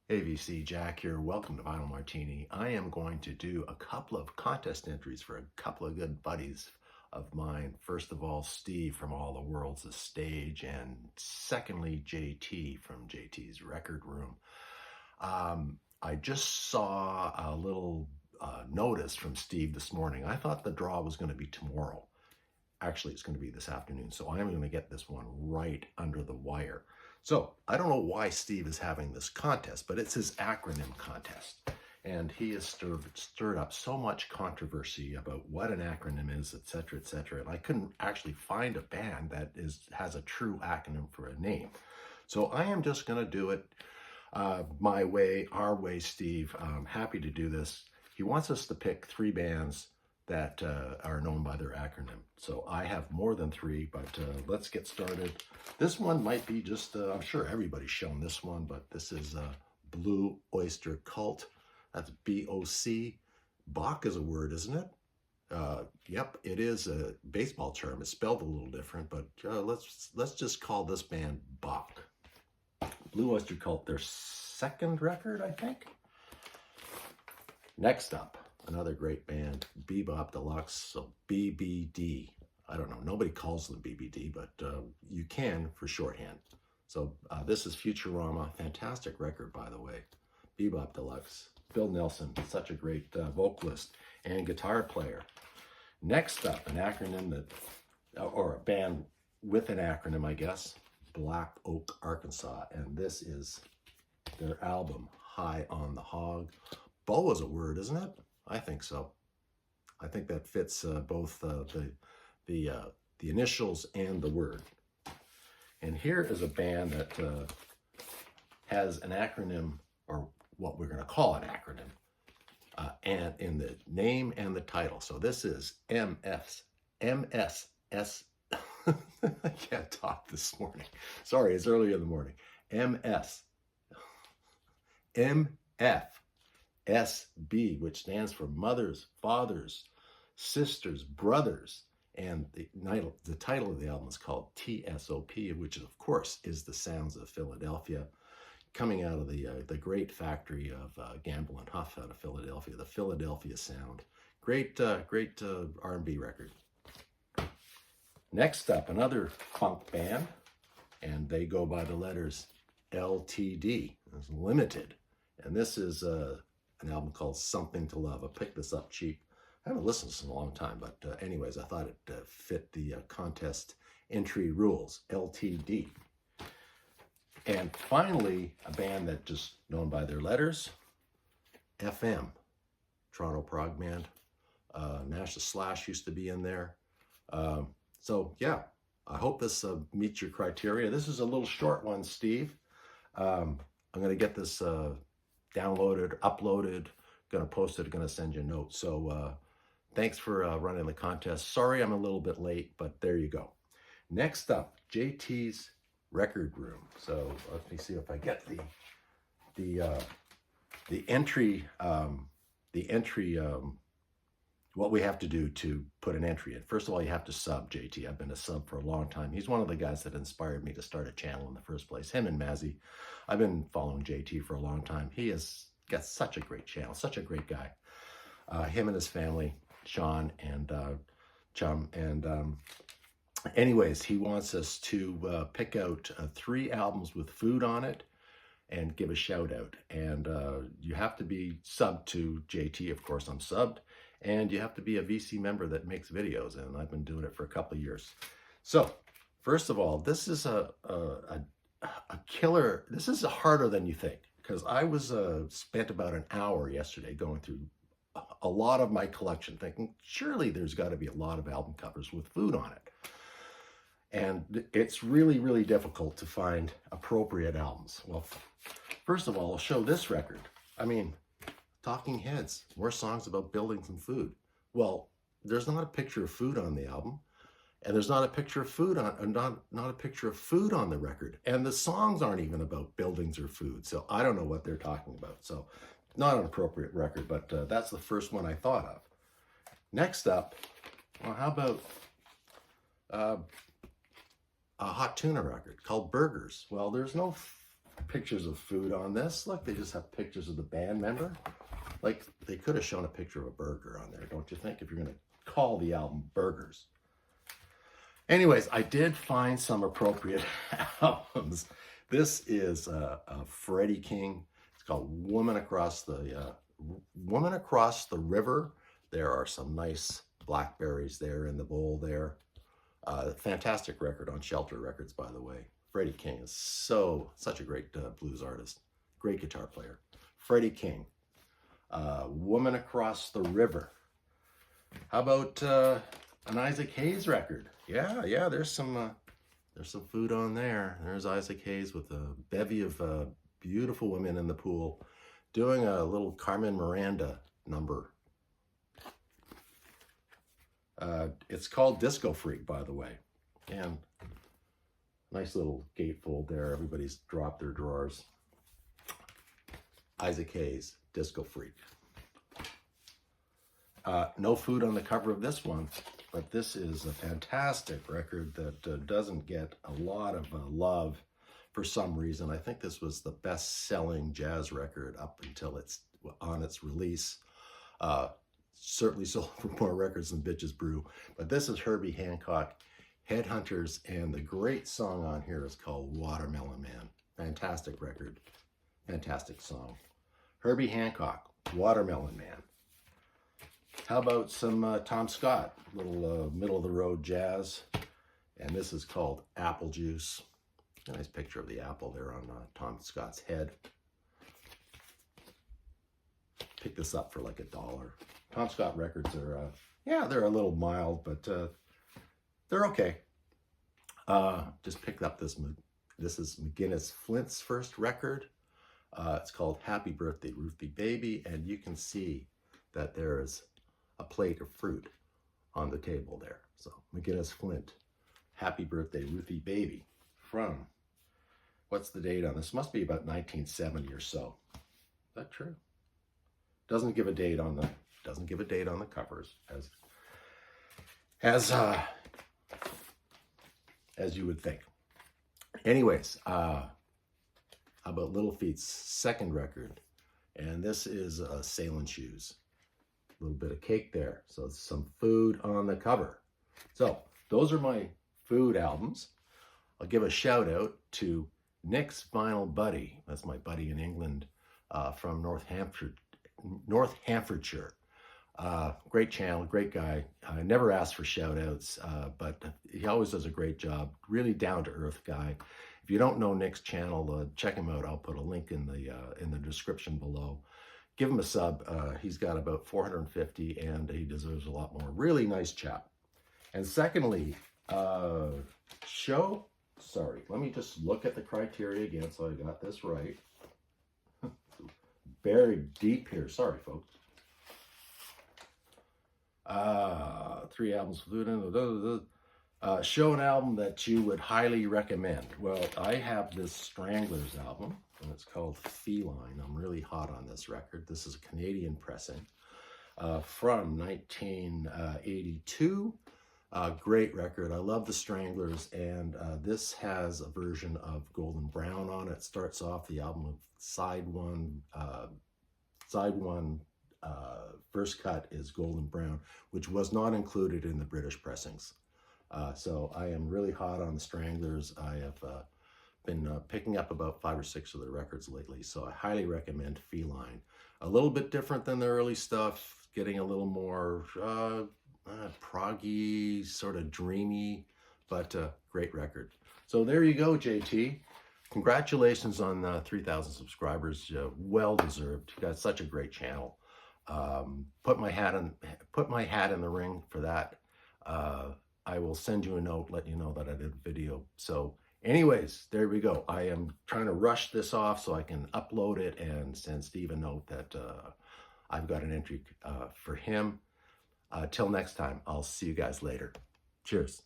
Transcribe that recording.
AVC Jack here. Welcome to Vinyl Martini. I am going to do a couple of contest entries for a couple of good buddies of mine. First of all, Steve from All the World's a Stage, and secondly, JT from JT's Record Room. I just saw a little notice from Steve this morning. I thought the draw was going to be tomorrow. Actually, it's going to be this afternoon, so I'm going to get this one right under the wire. So I don't know why Steve is having this contest, but it's his acronym contest. And he has stirred up so much controversy about what an acronym is, etc., etc. And I couldn't actually find a band that has a true acronym for a name. So I am just going to do it my way, our way, Steve. I'm happy to do this. He wants us to pick 3 bands that are known by their acronym. So I have more than 3, but let's get started. This one might be just, I'm sure everybody's shown this one, but this is Blue Oyster Cult. That's B-O-C. Bach is a word, isn't it? Yep, it is a baseball term. It's spelled a little different, but let's just call this band Bach. Blue Oyster Cult, their 2nd record, I think. Next up, another great band, Bebop Deluxe, so BBD. I don't know, nobody calls them BBD, but you can for shorthand. So this is Futurama, fantastic record, by the way. Bebop Deluxe, Bill Nelson, such a great vocalist and guitar player. Next up, an acronym that, or a band with an acronym, I guess, Black Oak, Arkansas, and this is their album, High on the Hog. Bow is a word, isn't it? I think so. I think that fits both the initials and the word. And here is a band that has an acronym, or what we're going to call an acronym, and in the name and the title. So this is MSS. I can't talk this morning. Sorry, it's early in the morning. MFSB, which stands for Mothers, Fathers, Sisters, Brothers. And the title of the album is called TSOP, which of course is the sounds of Philadelphia, coming out of the great factory of Gamble and Huff out of Philadelphia, the Philadelphia sound. Great R&B record. Next up, another funk band, and they go by the letters LTD, it's Limited. And this is an album called Something to Love. I picked this up cheap. I haven't listened to this in a long time, but anyways, I thought it fit the contest entry rules, LTD. And finally, a band that just known by their letters, FM, Toronto prog band. Nash the Slash used to be in there. So yeah, I hope this meets your criteria. This is a little short one, Steve. I'm going to get this downloaded, uploaded, going to post it, going to send you a note. So thanks for running the contest. Sorry I'm a little bit late, but there you go. Next up, JT's Record Room. So let me see if I get the entry, what we have to do to put an entry in. First of all, you have to sub JT. I've been a sub for a long time. He's one of the guys that inspired me to start a channel in the first place. Him and Mazzy. I've been following JT for a long time. He has got such a great channel, such a great guy. Him and his family, Sean and Chum. And anyways, he wants us to pick out 3 albums with food on it and give a shout out. And you have to be subbed to JT. Of course, I'm subbed. And you have to be a VC member that makes videos, and I've been doing it for a couple of years. So, first of all, this is a killer. This is harder than you think, because I was spent about an hour yesterday going through a lot of my collection, thinking surely there's got to be a lot of album covers with food on it. And it's really, really difficult to find appropriate albums. Well, first of all, I'll show this record. I mean, Talking Heads, more songs about buildings and food. Well, there's not a picture of food on the album, and there's not a picture of food on, not a picture of food on the record, and the songs aren't even about buildings or food. So I don't know what they're talking about. So not an appropriate record, but that's the first one I thought of. Next up, well, how about a hot tuna record called Burgers? Well, there's no pictures of food on this. Look, they just have pictures of the band member. Like, they could have shown a picture of a burger on there, don't you think, if you're going to call the album Burgers? Anyways, I did find some appropriate albums. This is Freddie King. It's called Woman Across the River. There are some nice blackberries there in the bowl there. Fantastic record on Shelter Records, by the way. Freddie King is such a great blues artist. Great guitar player. Freddie King. Woman Across the River. How about an Isaac Hayes record? Yeah, there's some food on there. There's Isaac Hayes with a bevy of beautiful women in the pool doing a little Carmen Miranda number. It's called Disco Freak, by the way. And nice little gatefold there. Everybody's dropped their drawers. Isaac Hayes, Disco Freak. No food on the cover of this one, but this is a fantastic record that doesn't get a lot of love for some reason. I think this was the best-selling jazz record up until its release. Certainly sold for more records than Bitches Brew. But this is Herbie Hancock, Headhunters, and the great song on here is called Watermelon Man. Fantastic record. Fantastic song. Herbie Hancock, Watermelon Man. How about some Tom Scott, little middle-of-the-road jazz. And this is called Apple Juice. A nice picture of the apple there on Tom Scott's head. Pick this up for like $1. Tom Scott records are, they're a little mild, but they're okay. Just picked up this is McGinnis Flint's first record. It's called Happy Birthday, Ruthie Baby, and you can see that there is a plate of fruit on the table there. So McGinnis Flint, Happy Birthday, Ruthie Baby, from, what's the date on this? Must be about 1970 or so. Is that true? Doesn't give a date on the covers, as you would think. Anyways, how about Little Feat's second record? And this is Sailing Shoes. A little bit of cake there. So some food on the cover. So those are my food albums. I'll give a shout out to Nick's Vinyl Buddy. That's my buddy in England from North Hampshire. Great channel, great guy. I never ask for shout outs, but he always does a great job. Really down to earth guy. If you don't know Nick's channel, check him out. I'll put a link in the description below. Give him a sub. He's got about 450 and he deserves a lot more. Really nice chap. And secondly, let me just look at the criteria again so I got this right. Buried deep here. Sorry, folks. 3 albums. Show an album that you would highly recommend. Well, I have this Stranglers album, and it's called Feline. I'm really hot on this record. This is a Canadian pressing from 1982. Great record. I love the Stranglers, and this has a version of Golden Brown on it. Starts off the album with side one, first cut is Golden Brown, which was not included in the British pressings. So I am really hot on the Stranglers. I have been picking up about 5 or 6 of their records lately, so I highly recommend Feline. A little bit different than the early stuff, getting a little more proggy, sort of dreamy, but great record. So there you go, JT. Congratulations on 3,000 subscribers. Well deserved. You got such a great channel. Put my hat in the ring for that. I will send you a note letting you know that I did a video. So anyways, there we go. I am trying to rush this off so I can upload it and send Steve a note that I've got an entry for him. Till next time, I'll see you guys later. Cheers.